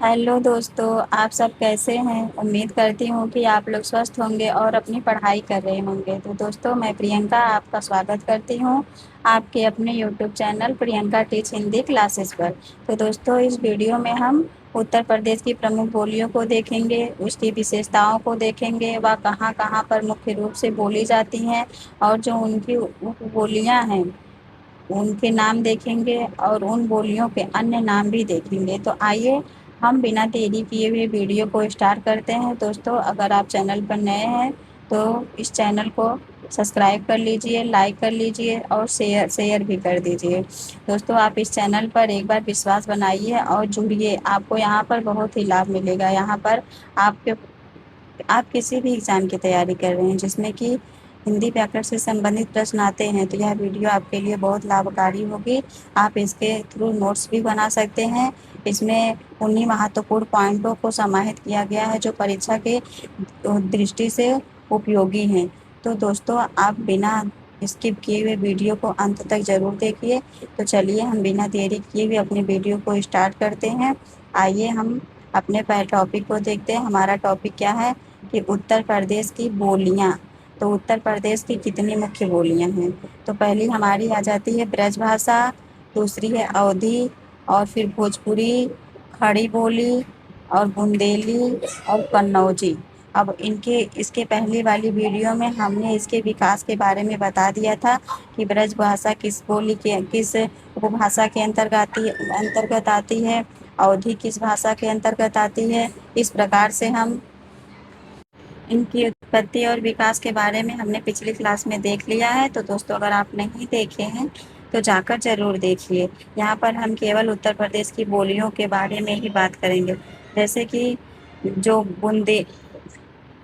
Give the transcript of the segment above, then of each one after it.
Hello दोस्तों, आप सब कैसे हैं। उम्मीद करती हूँ कि आप लोग स्वस्थ होंगे और अपनी पढ़ाई कर रहे होंगे। तो दोस्तों, मैं प्रियंका आपका स्वागत करती हूँ आपके अपने YouTube channel Priyanka teach Hindi classes पर। तो दोस्तों, इस वीडियो में हम उत्तर प्रदेश की प्रमुख बोलियों को देखेंगे, उसकी विशेषताओं को देखेंगे, वह कहाँ कहाँ पर मुख्य रूप से बोली जाती हैं और जो उनकी बोलियाँ हैं उनके नाम देखेंगे और उन बोलियों के अन्य नाम भी देखेंगे। तो आइए हम बिना देरी किए हुए वीडियो को स्टार्ट करते हैं। दोस्तों, अगर आप चैनल पर नए हैं तो इस चैनल को सब्सक्राइब कर लीजिए, लाइक कर लीजिए और शेयर शेयर भी कर दीजिए। दोस्तों, आप इस चैनल पर एक बार विश्वास बनाइए और जुड़िए। आपको यहाँ पर बहुत ही लाभ मिलेगा। यहाँ पर आपके आप किसी भी एग्ज़ाम की तैयारी कर रहे हैं जिसमें कि हिंदी व्याकरण से संबंधित प्रश्न आते हैं तो यह वीडियो आपके लिए बहुत लाभकारी होगी। आप इसके थ्रू नोट्स भी बना सकते हैं। इसमें उन्हीं महत्वपूर्ण पॉइंटों को समाहित किया गया है जो परीक्षा के दृष्टि से उपयोगी हैं। तो दोस्तों, आप बिना स्किप किए हुए वीडियो को अंत तक ज़रूर देखिए। तो चलिए हम बिना देरी किए हुए अपने वीडियो को स्टार्ट करते हैं। आइए हम अपने पहले टॉपिक को देखते हैं। हमारा टॉपिक क्या है कि उत्तर प्रदेश की बोलियां। तो उत्तर प्रदेश की कितनी मुख्य बोलियां हैं। तो पहली हमारी आ जाती है ब्रजभाषा, दूसरी है अवधी, और फिर भोजपुरी, खड़ी बोली और बुंदेली और कन्नौजी। अब इनके इसके पहली वाली वीडियो में हमने इसके विकास के बारे में बता दिया था कि ब्रजभाषा किस बोली के किस उपभाषा के अंतर्गत आती है, अवधी किस भाषा के अंतर्गत आती है। इस प्रकार से हम इनकी उत्पत्ति और विकास के बारे में हमने पिछली क्लास में देख लिया है। तो दोस्तों, अगर आप नहीं देखे हैं तो जाकर जरूर देखिए। यहाँ पर हम केवल उत्तर प्रदेश की बोलियों के बारे में ही बात करेंगे। जैसे कि जो बुंदे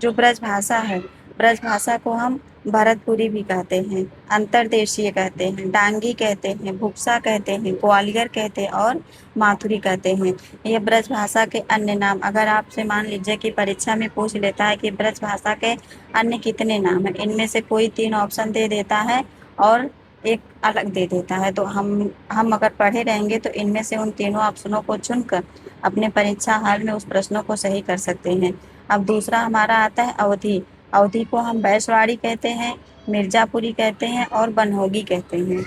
जो ब्रज भाषा है, ब्रज भाषा को हम भरतपुरी भी कहते हैं, अंतरदेशीय कहते हैं, डांगी कहते हैं, भुक्सा कहते हैं, ग्वालियर कहते हैं और माथुरी कहते हैं। ये ब्रज भाषा के अन्य नाम, अगर आपसे मान लीजिए कि परीक्षा में पूछ लेता है कि ब्रज भाषा के अन्य कितने नाम हैं, इनमें से कोई 3 ऑप्शन दे देता है और एक अलग दे देता है, तो हम अगर पढ़े रहेंगे तो इनमें से उन तीनों ऑप्शनों को चुनकर अपने परीक्षा हाल में उस प्रश्नों को सही कर सकते हैं। अब दूसरा हमारा आता है अवधी। अवधी को हम बैसवाड़ी कहते हैं, मिर्जापुरी कहते हैं और बनहोगी कहते हैं।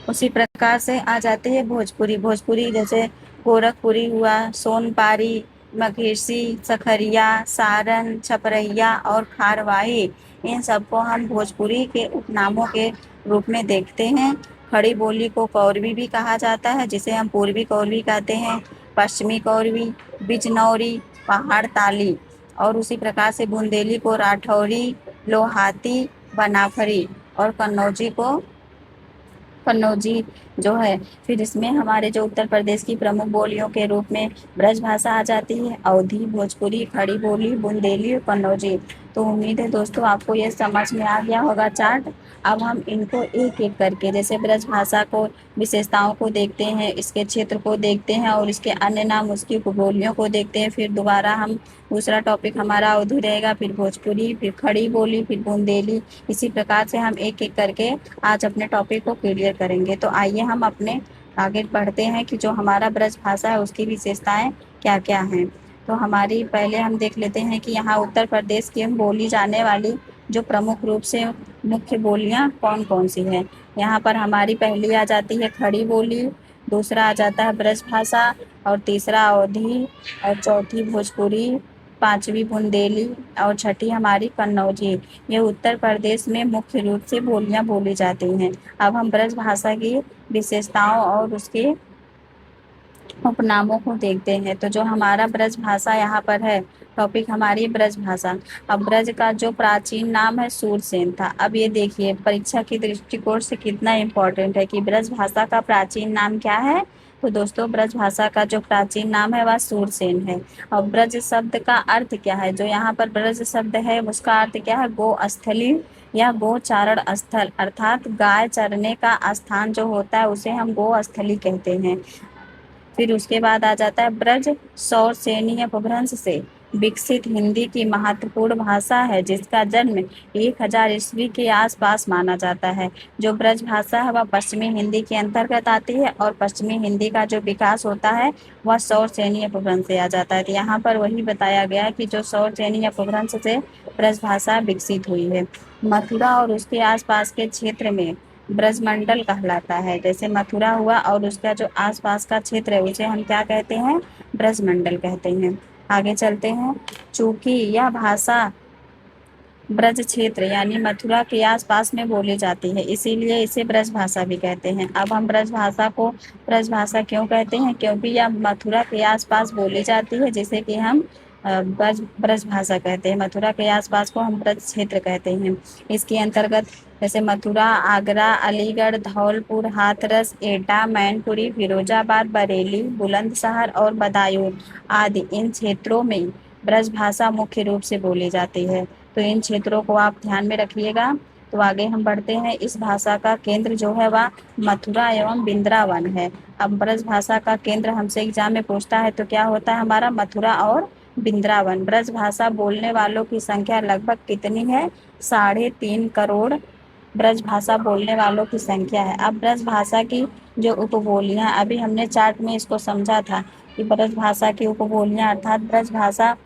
उसी प्रकार से आ जाती है भोजपुरी। भोजपुरी जैसे गोरखपुरी हुआ, सोनपारी, मघेसी, सखरिया, सारन, छपरैया और खारवाही, इन सबको हम भोजपुरी के उपनामों के रूप में देखते हैं। खड़ी बोली को कौरवी भी कहा जाता है, जिसे हम पूर्वी कौरवी कहते हैं, पश्चिमी कौरवी, बिजनौरी, पहाड़ ताली, और उसी प्रकार से बुंदेली को राठौरी, लोहाती, बनाफरी और कन्नौजी जो है। फिर इसमें हमारे जो उत्तर प्रदेश की प्रमुख बोलियों के रूप में ब्रज भाषा आ जाती है, अवधी, भोजपुरी, खड़ी बोली, बुंदेली और कन्नौजी। तो उम्मीद है दोस्तों आपको ये समझ में आ गया होगा चार्ट। अब हम इनको एक एक करके, जैसे ब्रज भाषा को विशेषताओं को देखते हैं, इसके क्षेत्र को देखते हैं और इसके अन्य नाम उसकी उपबोलियों को देखते हैं। फिर दोबारा हम दूसरा टॉपिक हमारा अवधी रहेगा, फिर भोजपुरी, फिर खड़ी बोली, फिर बुंदेली। इसी प्रकार से हम एक एक करके आज अपने टॉपिक को क्लियर करेंगे। तो आइए हम अपने आगे बढ़ते हैं कि जो हमारा ब्रज भाषा है उसकी विशेषताएं क्या क्या हैं। तो हमारी पहले हम देख लेते हैं कि यहाँ उत्तर प्रदेश की बोली जाने वाली जो प्रमुख रूप से मुख्य बोलियां कौन कौन सी हैं। यहाँ पर हमारी पहली आ जाती है खड़ी बोली, दूसरा आ जाता है ब्रज भाषा, और तीसरा अवधी, और चौथी भोजपुरी, पांचवी बुंदेली और छठी हमारी कन्नौजी। ये उत्तर प्रदेश में मुख्य रूप से बोलियां बोली जाती हैं। अब हम ब्रज भाषा की विशेषताओं और उसके उपनामों को देखते हैं। तो जो हमारा ब्रज भाषा यहाँ पर है, टॉपिक हमारी ब्रज भाषा। अब ब्रज का जो प्राचीन नाम है सूरसेन था। अब ये देखिए परीक्षा की दृष्टिकोण से कितना इम्पोर्टेंट है कि ब्रज भाषा का प्राचीन नाम क्या है। तो दोस्तों, ब्रज भाषा का जो प्राचीन नाम है वह सूरसेन है। और ब्रज शब्द का अर्थ क्या है, जो यहाँ पर ब्रज शब्द है उसका अर्थ क्या है, गो स्थली या गोचारण स्थल, अर्थात गाय चरने का स्थान जो होता है उसे हम गो स्थली कहते हैं। फिर उसके बाद आ जाता है ब्रज, सौर सेनी अपभ्रंश से विकसित हिंदी की महत्वपूर्ण भाषा है, जिसका जन्म 1000 ईस्वी के आसपास माना जाता है। जो ब्रज भाषा है वह पश्चिमी हिंदी के अंतर्गत आती है, और पश्चिमी हिंदी का जो विकास होता है वह सौर श्रेणी अपभ्रंश से आ जाता है। तो यहाँ पर वही बताया गया है कि जो सौर श्रेणी अपभ्रंश से ब्रज भाषा विकसित हुई है। मथुरा और उसके आसपास के क्षेत्र में ब्रजमंडल कहलाता है। जैसे मथुरा हुआ और उसका जो आसपास का क्षेत्र है उसे हम क्या कहते हैं? ब्रजमंडल कहते हैं। आगे चलते हैं। चूंकि यह भाषा ब्रज क्षेत्र यानी मथुरा के आसपास में बोली जाती है, इसीलिए इसे ब्रज भाषा भी कहते हैं। अब हम ब्रज भाषा को ब्रज भाषा क्यों कहते हैं? क्योंकि यह मथुरा के आसपास बोली जाती है, जिसे कि हम ब्रज ब्रज भाषा कहते हैं। मथुरा के आसपास को हम ब्रज क्षेत्र कहते हैं। इसके अंतर्गत जैसे मथुरा, आगरा, अलीगढ़, धौलपुर, हाथरस, एटा, मैनपुरी, फिरोजाबाद, बरेली, बुलंदशहर और बदायूं आदि इन क्षेत्रों में ब्रज भाषा मुख्य रूप से बोली जाती है। तो इन क्षेत्रों को आप ध्यान में रखिएगा। तो आगे हम बढ़ते हैं। इस भाषा का केंद्र जो है वह मथुरा एवं बिंद्रावन है। अब ब्रज भाषा का केंद्र हमसे एग्जाम में पूछता है तो क्या होता है हमारा? मथुरा और बिंद्रावन। ब्रज भाषा बोलने वालों की संख्या लगभग कितनी है? 3.5 करोड़ ब्रज भाषा बोलने वालों की संख्या है। अब ब्रज भाषा की जो उपबोलियां, अभी हमने चार्ट में इसको समझा था कि ब्रज भाषा की उपबोलियां अर्थात ब्रज भाषा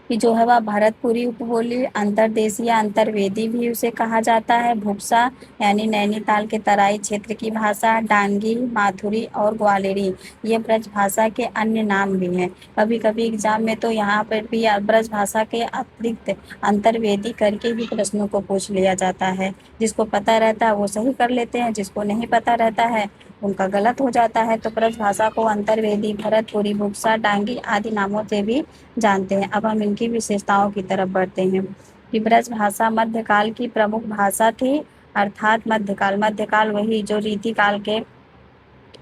कि जो है वह भरतपुरी उपबोली, अंतरदेशीय अंतर्वेदी भी उसे कहा जाता है, भुक्सा यानी नैनीताल के तराई क्षेत्र की भाषा, डांगी, माथुरी और ग्वालियरी ये ब्रज भाषा के अन्य नाम भी हैं। कभी कभी एग्जाम में तो यहाँ पर भी ब्रज भाषा के अतिरिक्त अंतर्वेदी करके भी प्रश्नों को पूछ लिया जाता है। जिसको पता रहता है वो सही कर लेते हैं, जिसको नहीं पता रहता है उनका गलत हो जाता है। तो ब्रज भाषा को अंतर्वेदी, भरतपुरी, भुक्सा, डांगी आदि नामों से भी जानते हैं। अब हम इनकी विशेषताओं की तरफ बढ़ते हैं कि ब्रज भाषा मध्यकाल की प्रमुख भाषा थी, अर्थात मध्यकाल वही जो रीतिकाल के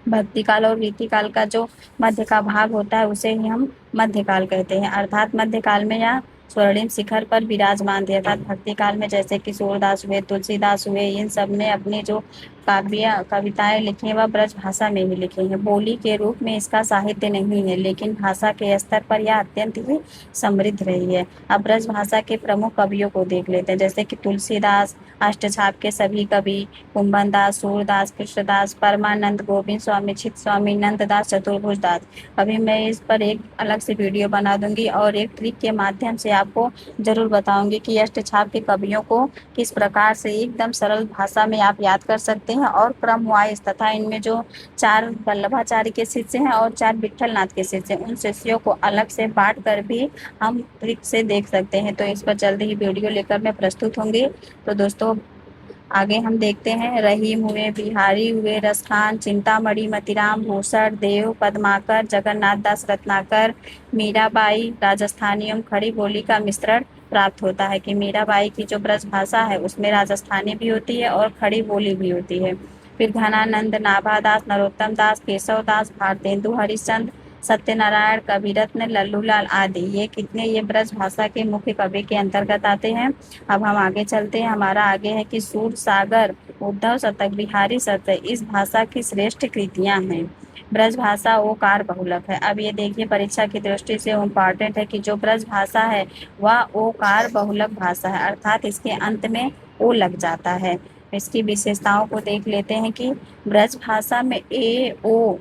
भक्ति काल और रीतिकाल का जो मध्य का भाग होता है उसे ही हम मध्यकाल कहते हैं। अर्थात मध्यकाल में यह स्वर्णिम शिखर पर विराजमान थे। अर्थात भक्ति काल में जैसे कि सूरदास हुए, तुलसीदास हुए, इन सब ने अपने जो काव्य कविताएं लिखी हैं वह ब्रज भाषा में ही लिखी हैं। बोली के रूप में इसका साहित्य नहीं है, लेकिन भाषा के स्तर पर यह अत्यंत ही समृद्ध रही है। अब ब्रज भाषा के प्रमुख कवियों को देख लेते हैं, जैसे कि तुलसीदास, अष्टछाप के सभी कवि, कुंभन दास, सूरदास, कृष्णदास, परमानंद, गोविंद स्वामी, चित स्वामी, नंददास, चतुर्भुज दास। अभी मैं इस पर एक अलग से वीडियो बना दूंगी और एक ट्रिक के माध्यम से आपको जरूर बताऊंगी कि अष्टछाप के कवियों को किस प्रकार से एकदम सरल भाषा में आप याद कर सकते हैं, और क्रम वाइज तथा इनमें जो 4 वल्लभाचार्य के शिष्य हैं और 4 विट्ठलनाथ के शिष्य हैं उन शिष्यों को अलग से बांट कर भी हम ट्रिक से देख सकते हैं। तो इस पर जल्द ही वीडियो लेकर मैं प्रस्तुत होंगी। तो दोस्तों आगे हम देखते हैं। रहीम हुए, बिहारी हुए, रसखान, चिंतामणि, मतीराम, भूषण, देव, पद्माकर, जगन्नाथ दास रत्नाकर, मीराबाई, राजस्थानियों खड़ी बोली का मिश्रण प्राप्त होता है कि मीराबाई की जो ब्रज भाषा है उसमें राजस्थानी भी होती है और खड़ी बोली भी होती है। फिर घनानंद, नाभादास, नरोत्तम दास, केशव दास, भारतेंदु हरिश्चंद्र, सत्यनारायण, कविरत्न, लल्लूलाल आदि ये ब्रज भाषा के मुख्य कवि के अंतर्गत आते हैं। अब हम आगे चलते हैं। हमारा आगे है कि सूर सागर, उद्धव शतक, बिहारी शतक इस भाषा की श्रेष्ठ कृतियां हैं। ब्रज भाषा ओकार बहुलक है। अब ये देखिए परीक्षा की दृष्टि से इम्पॉर्टेंट है कि जो ब्रज भाषा है वह ओकार बहुलक भाषा है, अर्थात इसके अंत में ओ लग जाता है। इसकी विशेषताओं को देख लेते हैं कि ब्रज भाषा में ए, ओ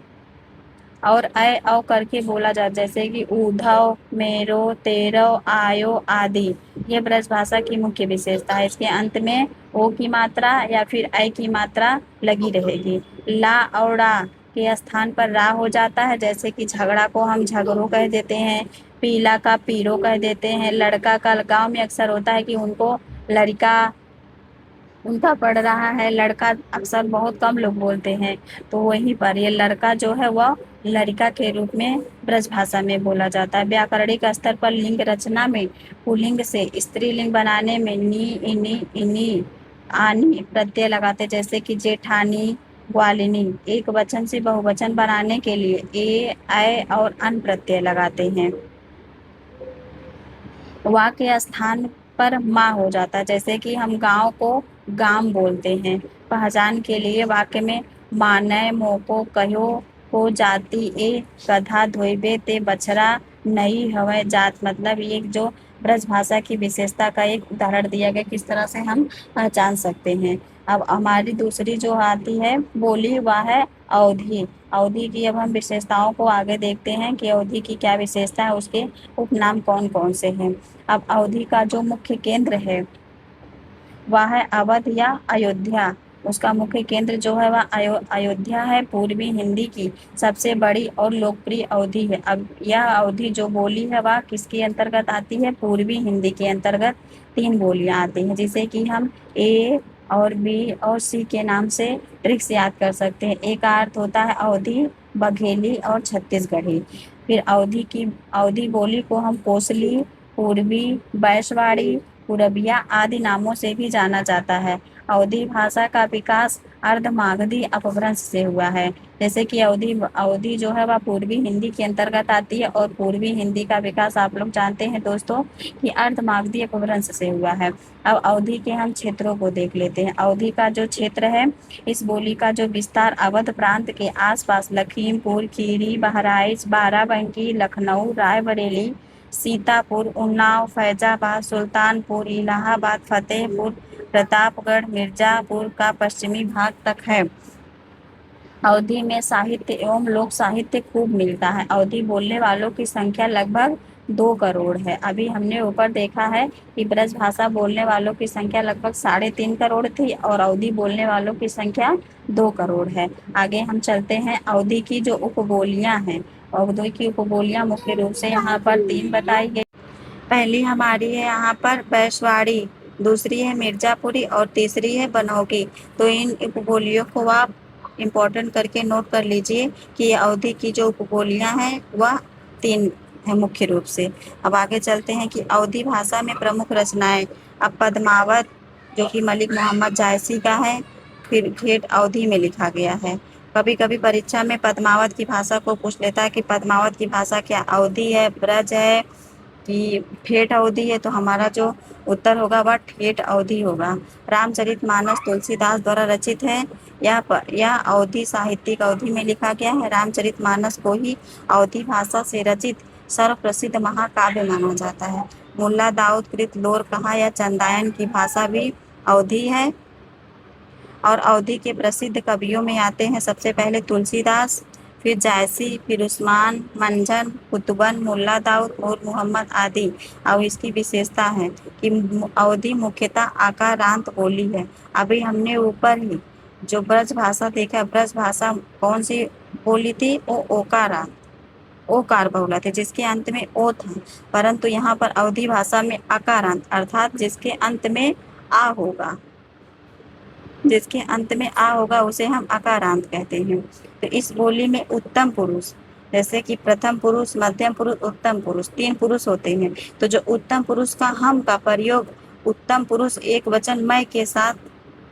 और ऐ औ करके बोला जाता, जैसे कि उधव, मेरो, तेरव, आयो आदि ये ब्रज भाषा की मुख्य विशेषता है। इसके अंत में ओ की मात्रा या फिर ऐ की मात्रा लगी रहेगी। ला और ड़ा के स्थान पर रा हो जाता है, जैसे कि झगड़ा को हम झगड़ो कह देते हैं, पीला का पीरो कह देते हैं, लड़का का गांव में अक्सर होता है कि उनको लड़का उनका पड़ रहा है, लड़का अक्सर बहुत कम लोग बोलते हैं। तो वहीं पर ये लड़का जो है वह लड़का के रूप में ब्रज भाषा में बोला जाता है। व्याकरणिक स्तर पर लिंग रचना में पुल्लिंग से स्त्रीलिंग बनाने में नी, इनी, इनी, आनी प्रत्यय लगाते, जैसे कि जेठानी, ग्वालिनी। एक वचन से बहुवचन बनाने के लिए ए, ऐ और अन प्रत्यय लगाते हैं। वा के स्थान पर माँ हो जाता है, जैसे कि हम गांव को गाम बोलते हैं। पहचान के लिए वाक्य में मानय मोको कहो को जाति ए गधा धोइबे ते बछड़ा नई हवाई जात, मतलब ये जो ब्रज भाषा की विशेषता का एक उदाहरण दिया गया, किस तरह से हम पहचान सकते हैं। अब हमारी दूसरी जो आती है बोली, वह है अवधी। अवधी की अब हम विशेषताओं को आगे देखते हैं कि अवधी की क्या विशेषता है, उसके उपनाम कौन कौन से हैं। अब अवधी का जो मुख्य केंद्र है वह है अवध या अयोध्या। उसका मुख्य केंद्र जो है वह अयोध्या है। पूर्वी हिंदी की सबसे बड़ी और लोकप्रिय अवधि है। अब यह अवधि जो बोली है वह किसके अंतर्गत आती है? पूर्वी हिंदी के अंतर्गत तीन बोलियां आती हैं, जिसे कि हम ए और बी और सी के नाम से ट्रिक्स याद कर सकते हैं। ए का अर्थ होता है अवधी, बघेली और छत्तीसगढ़ी। फिर अवधी बोली को हम कोसली, पूर्वी, बैशवाड़ी, पूरबिया आदि नामों से भी जाना जाता है। अवधी भाषा का विकास अर्धमागधी अपभ्रंश से हुआ है। जैसे कि अवधी अवधी जो है वह पूर्वी हिंदी के अंतर्गत आती है, और पूर्वी हिंदी का विकास आप लोग जानते हैं दोस्तों कि अर्धमागधी अपभ्रंश से हुआ है। अब अवधी के हम क्षेत्रों को देख लेते हैं। अवधी का जो क्षेत्र है, इस बोली का जो विस्तार अवध प्रांत के आसपास लखीमपुर खीरी, बहराइच, बाराबंकी, लखनऊ, रायबरेली, सीतापुर, उन्नाव, फैजाबाद, सुल्तानपुर, इलाहाबाद, फतेहपुर, प्रतापगढ़, मिर्जापुर का पश्चिमी भाग तक है। अवधी में साहित्य एवं लोक साहित्य खूब मिलता है। अवधी बोलने वालों की संख्या लगभग 2 करोड़ है। अभी हमने ऊपर देखा है कि ब्रज भाषा बोलने वालों की संख्या लगभग 3.5 करोड़ थी, और अवधी बोलने वालों की संख्या 2 करोड़ है। आगे हम चलते हैं। अवधी की जो उपबोलियां हैं, अवधी की उपबोलियां मुख्य रूप से यहाँ पर 3 बताई गई। पहली हमारी है यहाँ पर बैशवाड़ी, दूसरी है मिर्जापुरी और तीसरी है बनोगी। तो इन उपबोलियों को आप इम्पोर्टेंट करके नोट कर लीजिए कि अवधी की जो उपबोलियां हैं वह 3 है मुख्य रूप से। अब आगे चलते हैं कि अवधी भाषा में प्रमुख रचनाएं। अब पद्मावत जो कि मलिक मोहम्मद जायसी का है, फिर ठेठ अवधी में लिखा गया है। कभी कभी परीक्षा में पद्मावत की भाषा को पूछ लेता है कि पद्मावत की भाषा क्या अवधी है, ब्रज है कि ठेठ अवधि है। तो हमारा जो उत्तर होगा वह ठेठ अवधि होगा। रामचरितमानस तुलसीदास द्वारा रचित है। यह अवधी साहित्यिक अवधि में लिखा गया है। रामचरितमानस को ही अवधी भाषा से रचित सर्वप्रसिद्ध महाकाव्य माना जाता है। मुल्ला दाऊद कृत लोर कहा या चंदायन की भाषा भी अवधी है। और अवधी के प्रसिद्ध कवियों में आते हैं सबसे पहले तुलसीदास, फिर जायसी, फिर उस्मान, मंझन, कुतुबन, मुल्ला दाऊद, नूर मोहम्मद आदि। अब इसकी विशेषता है कि अवधी मुख्यतः आकारांत बोली है। अभी हमने ऊपर ही जो ब्रज भाषा देखा, ब्रज भाषा कौन सी बोली थी? वो ओकारांत, ओकार बहुला थे, जिसके अंत में ओ था। परंतु यहाँ पर अवधी भाषा में अकारांत, अर्थात जिसके अंत में आ होगा, जिसके अंत में आ होगा उसे हम अकारांत कहते हैं। तो इस बोली में उत्तम पुरुष, जैसे कि प्रथम पुरुष, मध्यम पुरुष, उत्तम पुरुष, 3 पुरुष होते हैं। तो जो उत्तम पुरुष का हम का प्रयोग उत्तम पुरुष एक वचन मैं के साथ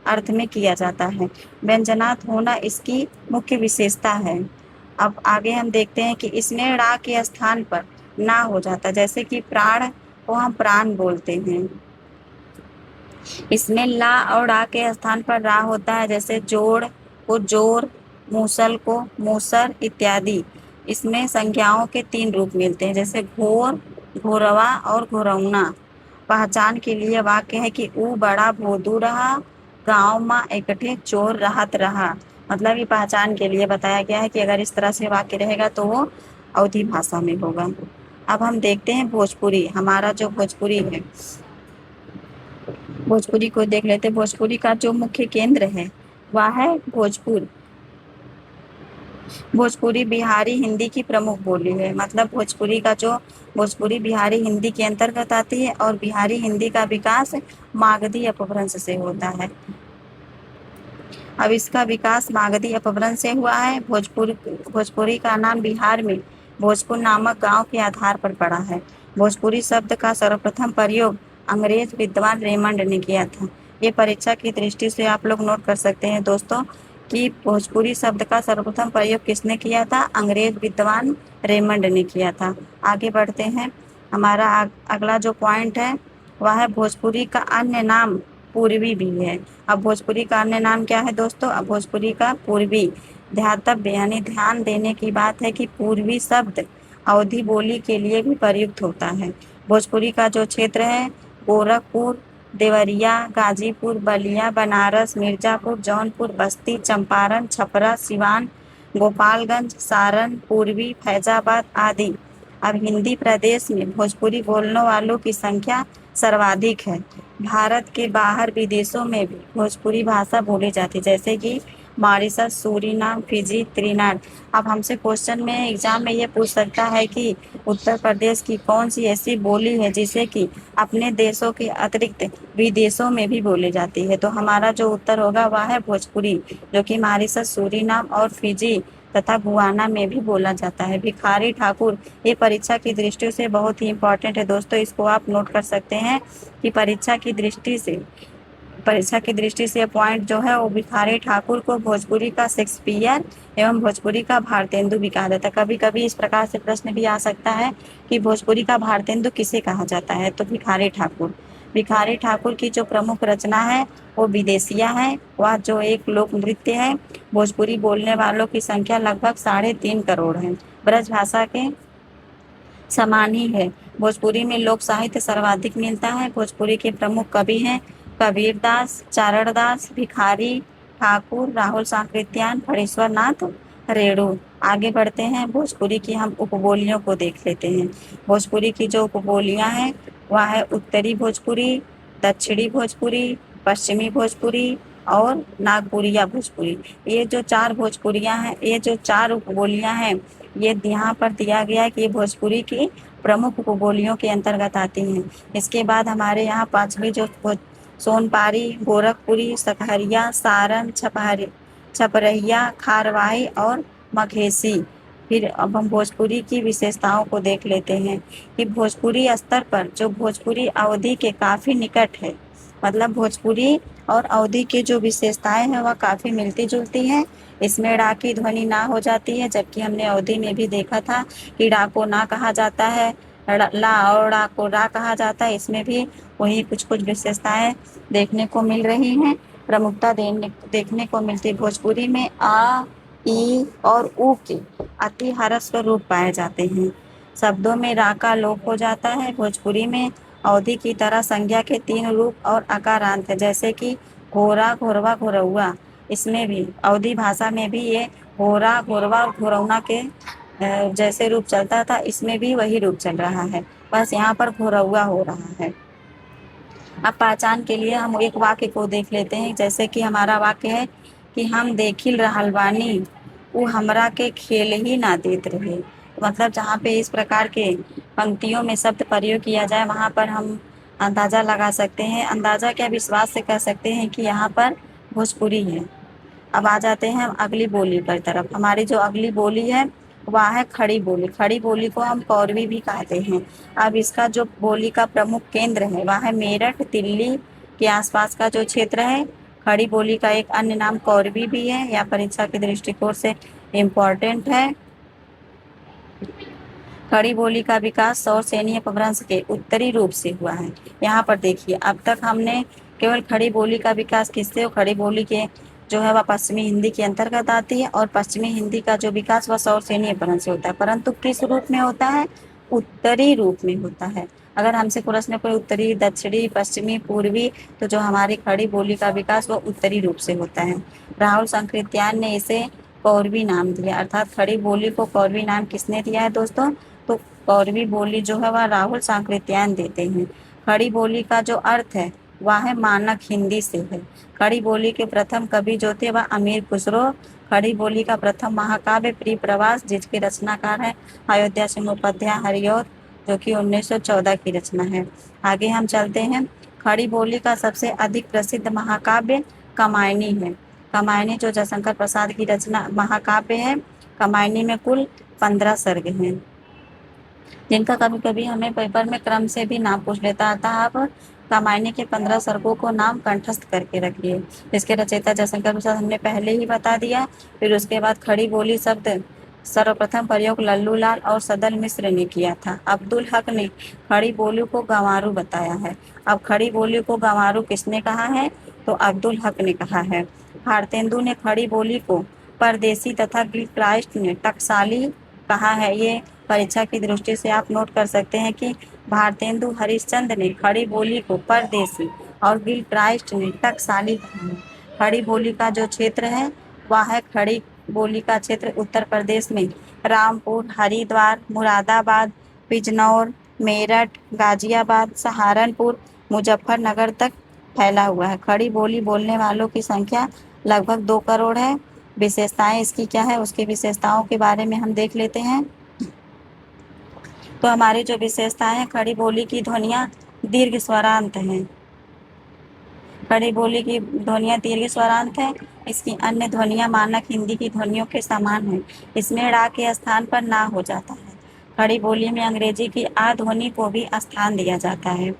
अर्थ में किया जाता है। व्यंजनात् होना इसकी मुख्य विशेषता है। अब आगे हम देखते हैं कि इसमें ड़ा के स्थान पर ना हो जाता, जैसे कि प्राण को हम प्राण बोलते हैं, इसमें ला और ड़ा के स्थान पर रा होता है। जैसे जोड़ को जोर, मूसल को मूसर इत्यादि। इसमें संज्ञाओं के 3 रूप मिलते हैं, जैसे घोर, घोरवा और घोरौना। पहचान के लिए वाक्य है कि ऊ बड़ा भोदू रहा, गाँव माँ एकठे चोर रहत रहा। मतलब ये पहचान के लिए बताया गया है कि अगर इस तरह से वाक्य रहेगा तो वो अवधी भाषा में होगा। अब हम देखते हैं भोजपुरी। हमारा जो भोजपुरी है, भोजपुरी को देख लेते हैं। भोजपुरी का जो मुख्य केंद्र है वह है भोजपुर। भोजपुरी बिहारी हिंदी की प्रमुख बोली है। मतलब भोजपुरी बिहारी हिंदी के अंतर्गत आती है, और बिहारी हिंदी का विकास मागधी अपभ्रंश से होता है। अब इसका विकास मागधी अपभ्रंश से हुआ है। भोजपुरी का नाम बिहार में भोजपुर नामक गांव के आधार पर पड़ा है। भोजपुरी शब्द का सर्वप्रथम प्रयोग अंग्रेज विद्वान रेमंड ने किया था। ये परीक्षा की दृष्टि से आप लोग नोट कर सकते हैं दोस्तों कि भोजपुरी शब्द का सर्वप्रथम प्रयोग किसने किया था? अंग्रेज विद्वान रेमंड ने किया था। आगे बढ़ते हैं। हमारा अगला जो पॉइंट है वह है भोजपुरी का अन्य नाम पूर्वी भी है। अब भोजपुरी का अन्य नाम क्या है दोस्तों? अब भोजपुरी का पूर्वी ध्यातव्य यानी ध्यान देने की बात है कि पूर्वी शब्द अवधी बोली के लिए भी प्रयुक्त होता है। भोजपुरी का जो क्षेत्र है गोरखपुर, देवरिया, गाजीपुर, बलिया, बनारस, मिर्जापुर, जौनपुर, बस्ती, चंपारण, छपरा, सिवान, गोपालगंज, सारण, पूर्वी, फैजाबाद आदि। अब हिंदी प्रदेश में भोजपुरी बोलने वालों की संख्या सर्वाधिक है। भारत के बाहर विदेशों में भी भोजपुरी भाषा बोली जाती है, जैसे कि मॉरिशस, सूरीनाम, फिजी, त्रिनाड। अब हमसे क्वेश्चन में एग्जाम में ये पूछ सकता है कि उत्तर प्रदेश की कौन सी ऐसी बोली है जिसे कि अपने देशों के अतिरिक्त विदेशों में भी बोली जाती है। तो हमारा जो उत्तर होगा वह है भोजपुरी, जो कि मॉरिशस, सूरीनाम और फिजी तथा गुयाना में भी बोला जाता है। भिखारी ठाकुर, ये परीक्षा की दृष्टि से बहुत ही इंपॉर्टेंट है दोस्तों, इसको आप नोट कर सकते हैं कि परीक्षा की दृष्टि से पॉइंट जो है वो भिखारी ठाकुर को भोजपुरी का शेक्सपियर एवं भोजपुरी का भारतेंदु भी कहा जाता है। कभी कभी इस प्रकार से प्रश्न भी आ सकता है कि भोजपुरी का भारतेंदु किसे कहा जाता है, तो भिखारी ठाकुर। भिखारी ठाकुर की जो प्रमुख रचना है वो विदेशिया है, वह जो एक लोक नृत्य है। भोजपुरी बोलने वालों की संख्या लगभग 3.5 करोड़ है। ब्रज भाषा के समान ही है। भोजपुरी में लोक साहित्य सर्वाधिक मिलता है। भोजपुरी के प्रमुख कवि हैं कबीर दास, चारण दास, भिखारी ठाकुर, राहुल सांकृत्यायन, फणीश्वर नाथ रेणु। आगे बढ़ते हैं, भोजपुरी की हम उपबोलियों को देख लेते हैं। भोजपुरी की जो उपबोलियां हैं वह है उत्तरी भोजपुरी, दक्षिणी भोजपुरी, पश्चिमी भोजपुरी और नागपुरिया भोजपुरी। ये जो 4 भोजपुरियां हैं, ये जो 4 उपबोलियां हैं, ये यहाँ पर दिया गया है कि ये भोजपुरी की प्रमुख उपबोलियों के अंतर्गत आती हैं। इसके बाद हमारे यहाँ 5वीं जो सोनपारी, गोरखपुरी, सकहरिया, सारण, छपरहिया, खारवाही और मघेसी। फिर अब हम भोजपुरी की विशेषताओं को देख लेते हैं कि भोजपुरी स्तर पर जो भोजपुरी अवधि के काफ़ी निकट है, मतलब भोजपुरी और अवधि की जो विशेषताएं हैं वह काफ़ी मिलती जुलती हैं। इसमें ड़ा की ध्वनि ना हो जाती है, जबकि हमने अवधि में भी देखा था कि ड़ा को ना कहा जाता है, ला और ड़ा को रा कहा जाता है। इसमें भी वही कुछ कुछ विशेषताएं देखने को मिल रही हैं। प्रमुखता देखने को मिलती है। भोजपुरी में आ, ई और ऊ के अति ह्रस्व रूप पाए जाते हैं। शब्दों में रा का लोप हो जाता है। भोजपुरी में अवधि की तरह संज्ञा के 3 रूप और अकारांत है, जैसे कि घोरा, घोरवा, घोरौआ। इसमें भी अवधि भाषा में भी ये घोरा, घोरवा और घोरौना के जैसे रूप चलता था, इसमें भी वही रूप चल रहा है, बस यहाँ पर घोरौआ हो रहा है। अब पहचान के लिए हम एक वाक्य को देख लेते हैं, जैसे कि हमारा वाक्य है कि हम देखिल रहल बानी उ हमरा के खेल ही ना देत रहे। मतलब जहाँ पे इस प्रकार के पंक्तियों में शब्द प्रयोग किया जाए वहाँ पर हम अंदाज़ा लगा सकते हैं, अंदाज़ा क्या विश्वास से कह सकते हैं कि यहाँ पर भोजपुरी है। अब आ जाते हैं हम अगली बोली पर तरफ। हमारी जो अगली बोली है वह है खड़ी बोली। खड़ी बोली को हम कौरवी भी कहते हैं। अब इसका जो बोली का प्रमुख केंद्र है वह है मेरठ, दिल्ली के आसपास का जो क्षेत्र है। खड़ी बोली का एक अन्य नाम कौरवी भी है, या परीक्षा के दृष्टिकोण से इम्पोर्टेंट है। खड़ी बोली का विकास सौर सैन्य अपभ्रंश के उत्तरी रूप से हुआ है। यहाँ पर देखिए, अब तक हमने केवल खड़ी बोली का विकास किससे, खड़ी बोली के जो है वह पश्चिमी हिंदी के अंतर्गत आती है, और पश्चिमी हिंदी का जो विकास वह सौर सैन्य अपभ्रंश से होता है, परंतु किस रूप में होता है, उत्तरी रूप में होता है। अगर हमसे प्रश्न कोई उत्तरी, दक्षिणी, पश्चिमी, पूर्वी, तो जो हमारी खड़ी बोली का विकास वह उत्तरी रूप से होता है। राहुल सांकृत्यायन ने इसे कौरवी नाम दिया, अर्थात खड़ी बोली को कौरवी नाम किसने दिया है दोस्तों, तो कौरवी बोली जो है वह राहुल सांकृत्यायन देते हैं। खड़ी बोली का जो अर्थ है वह है मानक हिंदी से है। खड़ी बोली के प्रथम कवि जो थे वह अमीर खुसरो। खड़ी बोली का प्रथम महाकाव्य प्रिय प्रवास, जिसके रचनाकार है अयोध्या सिंह उपाध्याय हरिऔध, जो कि 1914 की रचना है। आगे हम चलते हैं। खड़ी बोली का सबसे अधिक प्रसिद्ध महाकाव्य कामायनी है। कामायनी जो जयशंकर प्रसाद की रचना महाकाव्य है। कामायनी में कुल 15 सर्ग हैं, जिनका कभी कभी हमें पेपर में क्रम से भी नाम पूछ लेता था। आप रामायण के 15 सर्गों को नाम कंठस्थ करके रखिए। इसके रचयिता जयशंकर प्रसाद हमने पहले ही बता दिया। फिर उसके बाद खड़ी बोली शब्द सर्वप्रथम प्रयोग लल्लू लाल और सदल मिश्र ने किया था। अब्दुल हक ने खड़ी बोली को गंवारू बताया है। अब खड़ी बोली को गंवारू किसने कहा है, तो अब्दुल हक ने कहा है। भारतेंदु ने खड़ी बोली को परदेसी तथा गिलक्राइस्ट ने टकसाली कहाँ है ये? परीक्षा की दृष्टि से आप नोट कर सकते हैं कि भारतेंदु हरिश्चंद्र ने खड़ी बोली को परदेसी और गिल क्राइस्ट ने टकसाली कहा है। खड़ी बोली का जो क्षेत्र है वह है खड़ी बोली का क्षेत्र उत्तर प्रदेश में रामपुर, हरिद्वार, मुरादाबाद, बिजनौर, मेरठ, गाजियाबाद, सहारनपुर, मुजफ्फरनगर तक फैला हुआ है। खड़ी बोली बोलने वालों की संख्या लगभग 2 करोड़ है। विशेषताएं इसकी क्या है, उसकी विशेषताओं के बारे में हम देख लेते हैं। तो हमारी जो विशेषताएं हैं, खड़ी बोली की ध्वनियाँ दीर्घ स्वरांत हैं। खड़ी बोली की ध्वनियाँ दीर्घ स्वरांत है। इसकी अन्य ध्वनियाँ मानक हिंदी की ध्वनियों के समान है। इसमें ड़ा के स्थान पर ना हो जाता है। खड़ी बोली में अंग्रेजी की आ ध्वनि को भी स्थान दिया जाता है।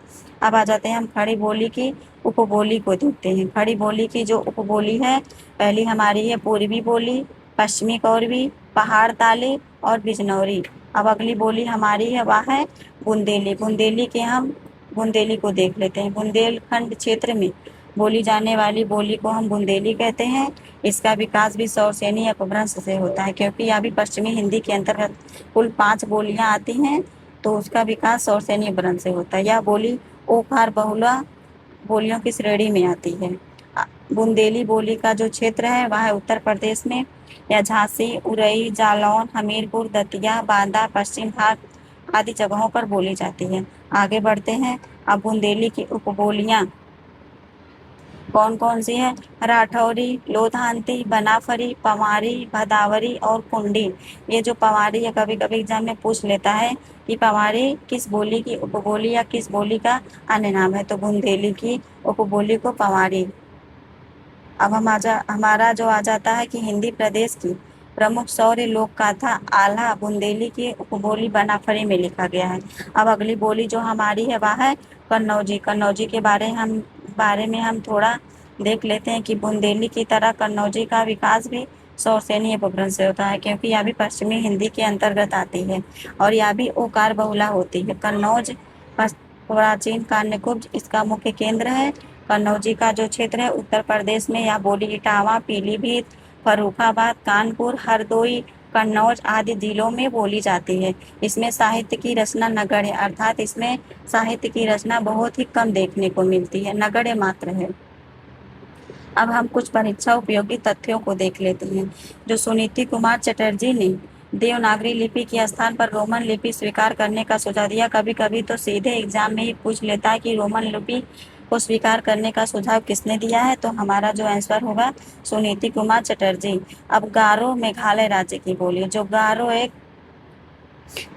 अब आ जाते हैं हम खड़ी बोली की उपबोली को देखते हैं। खड़ी बोली की जो उपबोली है, पहली हमारी है पूर्वी बोली, पश्चिमी कौरवी, पहाड़ ताली और बिजनौरी। अब अगली बोली हमारी है वह है बुंदेली। बुंदेली को देख लेते हैं। बुंदेलखंड क्षेत्र में बोली जाने वाली बोली को हम बुंदेली कहते हैं। इसका विकास भी सौरसेनी अपभ्रंश से होता है, क्योंकि यह भी पश्चिमी हिंदी के अंतर्गत कुल 5 बोलियां आती हैं, तो उसका विकास सौरसेनी अपभ्रंश से होता है। यह बोली ओकार बहुला बोलियों की श्रेणी में आती है। बुंदेली बोली का जो क्षेत्र है वह है उत्तर प्रदेश में या झांसी, उरई, जालौन, हमीरपुर, दतिया, बांदा, पश्चिम घाट आदि जगहों पर बोली जाती है। आगे बढ़ते हैं। अब बुंदेली की उपबोलियां कौन कौन सी है? राठौरी, लोधांती, बनाफरी, पवारी, भदावरी और कुंडी। ये जो पवारी है, कभी कभी एग्जाम में पूछ लेता है कि पवारी किस बोली की उपबोली या किस बोली का अन्य नाम है, तो बुंदेली की उपबोली को पवारी। अब हमारा जो आ जाता है कि हिंदी प्रदेश की प्रमुख शौर्य लोक गाथा आल्हा बुंदेली की उपबोली बनाफरी में लिखा गया है। अब अगली बोली जो हमारी है वह है कन्नौजी। कन्नौजी के बारे में हम थोड़ा देख लेते हैं कि बुंदेली की तरह कन्नौजी का विकास भी सौरसेनी अपभ्रंश से होता है, क्योंकि यह भी पश्चिमी हिंदी के अंतर्गत आती है और यह भी ओकार बहुला होती है। कन्नौज प्राचीन कान्यकुब्ज इसका मुख्य केंद्र है। कन्नौजी का जो क्षेत्र है उत्तर प्रदेश में यह बोली इटावा, पीलीभीत, फर्रुखाबाद, कानपुर, हरदोई, कन्नौज आदि जिलों में बोली जाती है। इसमें साहित्य की रचना नगण्य, अर्थात इसमें साहित्य की रचना बहुत ही कम देखने को मिलती है, नगण्य मात्र है। अब हम कुछ परीक्षा उपयोगी तथ्यों को देख लेते हैं। जो सुनीति कुमार चटर्जी ने देवनागरी लिपि के स्थान पर रोमन लिपि स्वीकार करने का सुझाव दिया। कभी कभी तो सीधे एग्जाम में ही पूछ लेता है कि रोमन लिपि को स्वीकार करने का सुझाव किसने दिया है, तो हमारा जो आंसर होगा सुनीति कुमार चटर्जी। अब गारो मेघालय राज्य की बोली है। जो गारो एक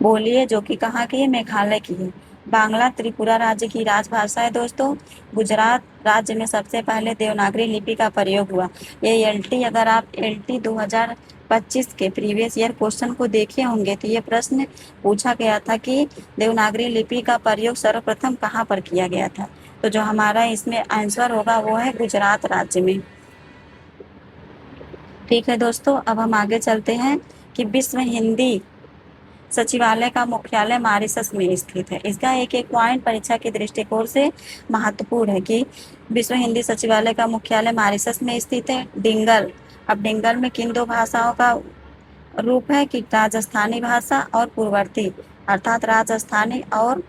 बोली है जो कि कहाँ की है? मेघालय की है। बांग्ला त्रिपुरा राज्य की राजभाषा है दोस्तों। गुजरात राज्य में सबसे पहले देवनागरी लिपि का प्रयोग हुआ। ये अगर आप LT 2025 के प्रीवियस ईयर क्वेश्चन को देखे होंगे तो ये प्रश्न पूछा गया था कि देवनागरी लिपि का प्रयोग सर्वप्रथम कहाँ पर किया गया था, तो जो हमारा इसमें आंसर होगा वो है गुजरात राज्य में। ठीक है दोस्तों, अब हम आगे चलते हैं कि विश्व हिंदी सचिवालय का मुख्यालय मॉरिशस में स्थित है। इसका एक एक पॉइंट परीक्षा के दृष्टिकोण से महत्वपूर्ण है कि विश्व हिंदी सचिवालय का मुख्यालय मॉरिशस में स्थित है। डिंगल, अब डिंगल में किन 2 भाषाओं का रूप है कि राजस्थानी भाषा और पूर्ववर्ती, अर्थात राजस्थानी और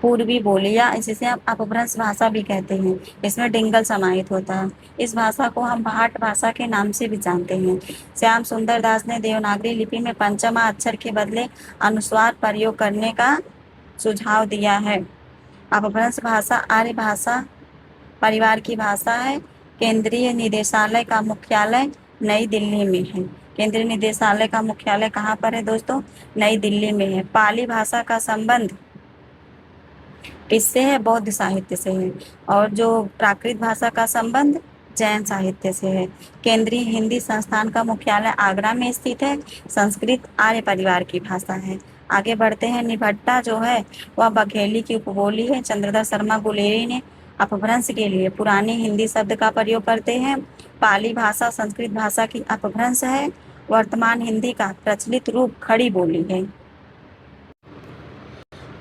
पूर्वी बोली या इसे हम अपभ्रंश भाषा भी कहते हैं। इसमें डिंगल समाहित होता है। इस भाषा को हम भाट भाषा के नाम से भी जानते हैं। श्याम सुंदर दास ने देवनागरी लिपि में पंचमा अक्षर के बदले अनुस्वार प्रयोग करने का सुझाव दिया है। अपभ्रंश भाषा आर्य भाषा परिवार की भाषा है। केंद्रीय निदेशालय का मुख्यालय नई दिल्ली में है। केंद्रीय निदेशालय का मुख्यालय कहाँ पर है दोस्तों? नई दिल्ली में है। पाली भाषा का संबंध किससे है? बौद्ध साहित्य से है। और जो प्राकृत भाषा का संबंध जैन साहित्य से है। केंद्रीय हिंदी संस्थान का मुख्यालय आगरा में स्थित है। संस्कृत आर्य परिवार की भाषा है। आगे बढ़ते हैं। निभट्टा जो है वह बघेली की उपबोली है। चंद्रधर शर्मा गुलेरी ने अपभ्रंश के लिए पुरानी हिंदी शब्द का प्रयोग करते हैं। पाली भाषा संस्कृत भाषा की अपभ्रंश है। वर्तमान हिंदी का प्रचलित रूप खड़ी बोली है।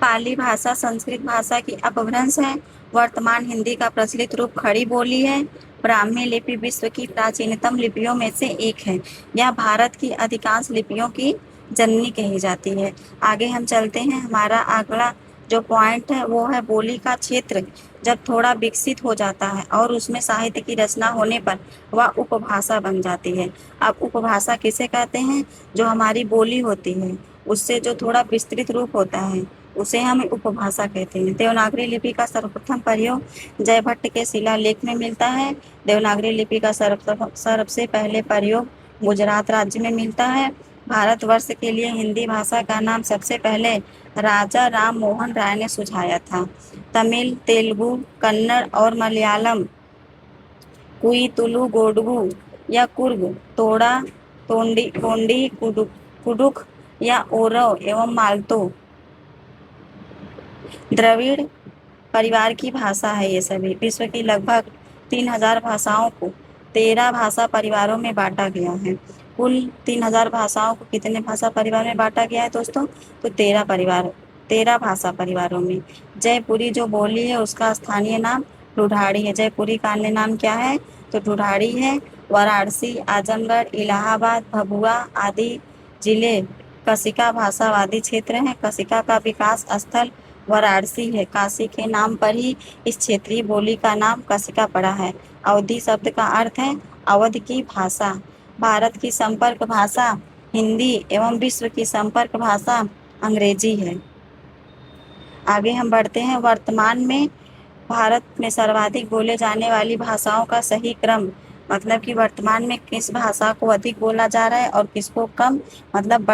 पाली भाषा संस्कृत भाषा की अपभ्रंश है। वर्तमान हिंदी का प्रचलित रूप खड़ी बोली है। ब्राह्मी लिपि विश्व की प्राचीनतम लिपियों में से एक है। यह भारत की अधिकांश लिपियों की जननी कही जाती है। आगे हम चलते हैं। हमारा अगला जो पॉइंट है वो है बोली का क्षेत्र जब थोड़ा विकसित हो जाता है और उसमें साहित्य की रचना होने पर वह उपभाषा बन जाती है। अब उपभाषा किसे कहते हैं? जो हमारी बोली होती है उससे जो थोड़ा विस्तृत रूप होता है उसे हम उपभाषा कहते हैं। देवनागरी लिपि का सर्वप्रथम प्रयोग जयभट्ट के शिलालेख में मिलता है। देवनागरी लिपि का सबसे पहले प्रयोग गुजरात राज्य में मिलता है। भारतवर्ष के लिए हिंदी भाषा का नाम सबसे पहले राजा राम मोहन राय ने सुझाया था। तमिल, तेलुगु, कन्नड़ और मलयालम कुई-तुलु, कोडगु या कुर्ग, तोड़ा, गोंडी, कुडुख या ओरव एवं मालतो द्रविड़ परिवार की भाषा है। ये सभी विश्व की लगभग 3000 भाषाओं को 13 भाषा परिवारों में बांटा गया है। कुल 3000 भाषाओं को कितने भाषा परिवार में बांटा गया है दोस्तों? तो 13 भाषा परिवारों में। जयपुरी जो बोली है उसका स्थानीय नाम ढूढ़ाड़ी है। जयपुरी का अन्य नाम क्या है? तो ढूढ़ाड़ी है। वाराणसी, आजमगढ़, इलाहाबाद, भभुआ आदि जिले कशिका भाषावादी क्षेत्र हैं। कशिका का विकास स्थल वाराणसी है। काशी के नाम पर ही इस क्षेत्रीय बोली का नाम कशिका पड़ा है। अवधी शब्द का अर्थ है अवध की भाषा। भारत की संपर्क भाषा हिंदी एवं विश्व की संपर्क भाषा अंग्रेजी है। आगे हम बढ़ते हैं। वर्तमान में भारत में सर्वाधिक बोले जाने वाली भाषाओं का सही क्रम, मतलब कि वर्तमान में किस भाषा को अधिक बोला जा रहा है और किसको कम, मतलब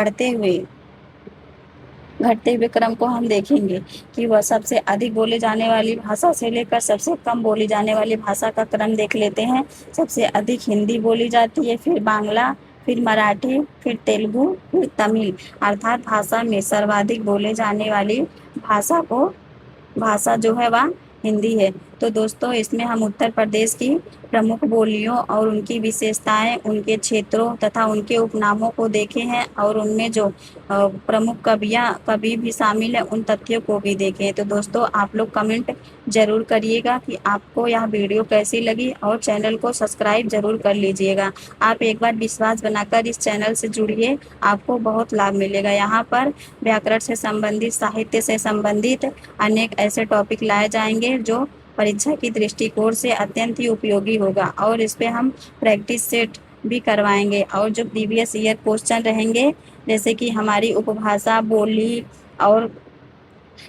घटते हुए क्रम को हम देखेंगे कि वह सबसे अधिक बोले जाने वाली भाषा से लेकर सबसे कम बोली जाने वाली भाषा का क्रम देख लेते हैं। सबसे अधिक हिंदी बोली जाती है, फिर बांग्ला, फिर मराठी, फिर तेलुगु, फिर तमिल। अर्थात भाषा में सर्वाधिक बोले जाने वाली भाषा जो है वह हिंदी है। तो दोस्तों इसमें हम उत्तर प्रदेश की प्रमुख बोलियों और उनकी विशेषताएं, उनके क्षेत्रों तथा उनके उपनामों को देखे हैं और उनमें जो प्रमुख कवि भी शामिल है उन तथ्यों को भी देखे हैं। तो दोस्तों आप लोग कमेंट जरूर करिएगा कि आपको यह वीडियो कैसी लगी और चैनल को सब्सक्राइब जरूर कर लीजिएगा। आप एक बार विश्वास बनाकर इस चैनल से जुड़िए, आपको बहुत लाभ मिलेगा। यहाँ पर व्याकरण से संबंधित, साहित्य से संबंधित अनेक ऐसे टॉपिक लाए जाएंगे जो परीक्षा की दृष्टिकोण से अत्यंत ही उपयोगी होगा और इस पे हम प्रैक्टिस सेट भी करवाएंगे। और जो प्रीवियस ईयर क्वेश्चन रहेंगे जैसे कि हमारी उपभाषा, बोली और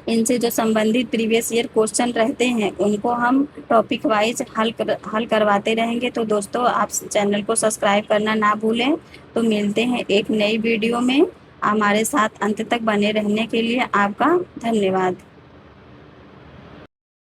इनसे जो संबंधित प्रीवियस ईयर क्वेश्चन रहते हैं उनको हम टॉपिक वाइज हल करवाते रहेंगे। तो दोस्तों आप चैनल को सब्सक्राइब करना ना भूलें। तो मिलते हैं एक नई वीडियो में। हमारे साथ अंत तक बने रहने के लिए आपका धन्यवाद।